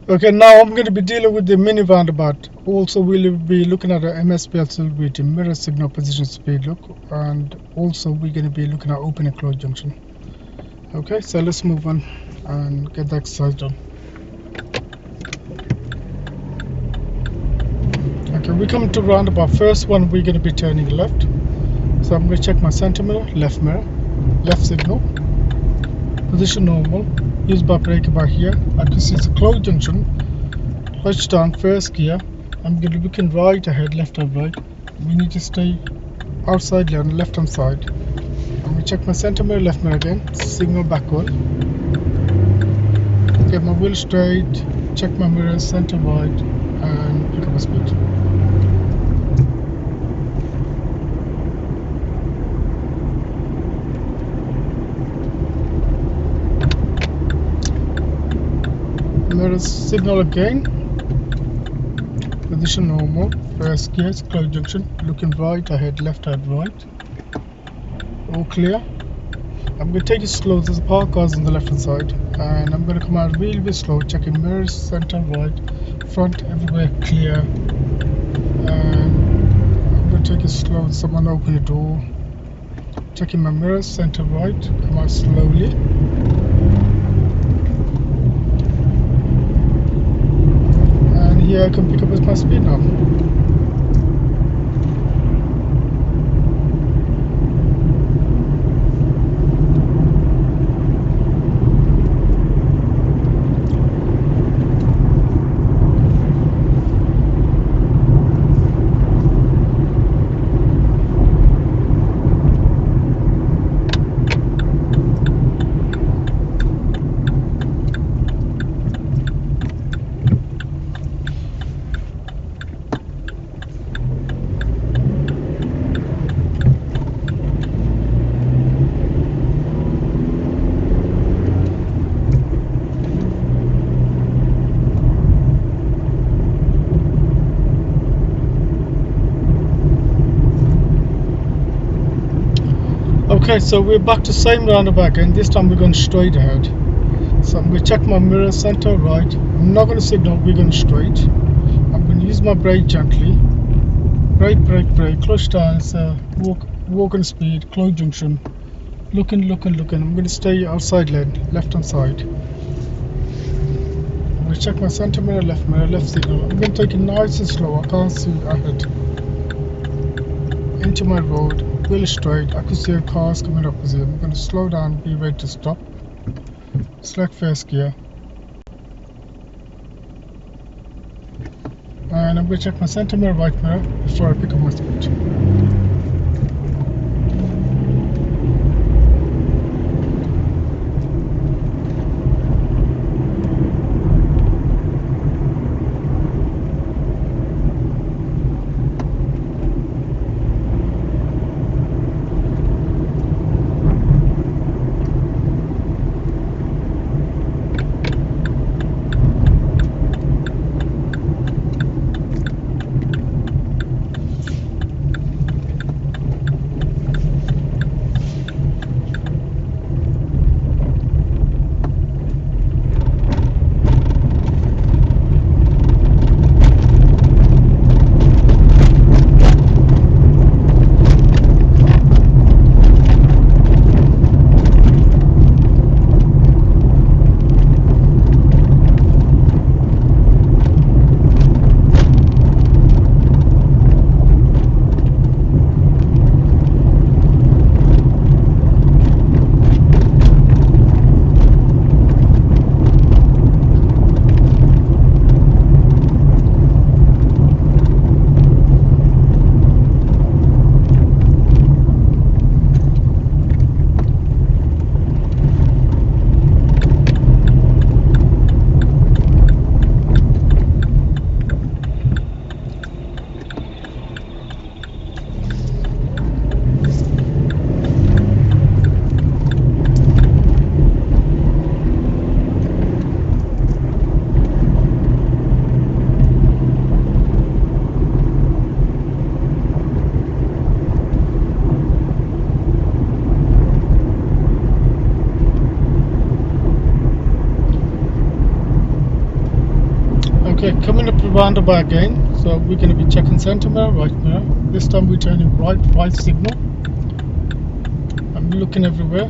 Okay, now I'm going to be dealing with the mini roundabout. Also, we'll be looking at the MSP acceleration, mirror signal position speed look, and also we're going to be looking at open and close junction. Okay, so let's move on and get the exercise done. Okay, we're coming to roundabout. First one, we're going to be turning left. So I'm going to check my center mirror, left signal, position normal, use bar breaker bar here. I can see it's a closed junction, clutch down, first gear. I'm going to be looking right ahead, left and right. We need to stay outside lane, left hand side. I'm going to check my center mirror, left mirror again, signal backward. Get my wheel straight, check my mirrors, center right, and pick up a speed. Mirrors signal again, position normal, first gear, closed junction, looking right ahead, left and right. All clear. I'm going to take it slow, there's a park cars on the left hand side, and I'm going to come out really bit slow, checking mirrors, center, right, front, everywhere clear. And I'm going to take it slow, someone open the door, checking my mirrors, center, right, come out slowly. And here I can pick up my speed now. Okay, so we're back to same roundabout and this time we're going straight ahead. So I'm going to check my mirror, center, right. I'm not going to signal, we're going straight. I'm going to use my brake gently. Brake, clutch down, it's walking speed, closed junction. Looking. I'm going to stay outside lane, left hand side. I'm going to check my center mirror, left signal. I'm going to take it nice and slow, I can't see ahead. Into my road, wheel straight, I can see cars coming opposite. I'm going to slow down, be ready to stop. Select first gear. And I'm going to check my center mirror, right mirror before I pick up my speed. Okay, coming up to roundabout again, so we're going to be checking center mirror, right mirror. This time we're turning right signal. I'm looking everywhere.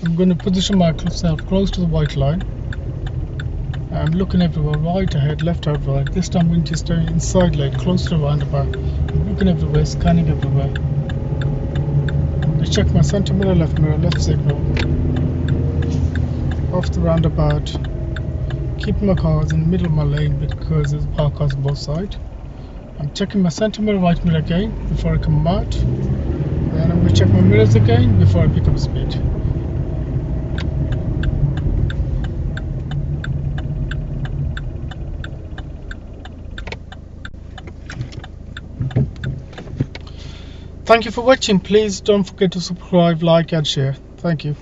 I'm going to position myself close to the white line. I'm looking everywhere, right ahead, left out, right. This time we're just turning inside lane, close to the roundabout. I'm looking everywhere, scanning everywhere. I check my center mirror, left signal. Off the roundabout. Keeping my cars in the middle of my lane because there's parked cars on both sides. I'm checking my center mirror, right mirror again before I come out. Then I'm going to check my mirrors again before I pick up speed. Thank you for watching. Please don't forget to subscribe, like and share. Thank you.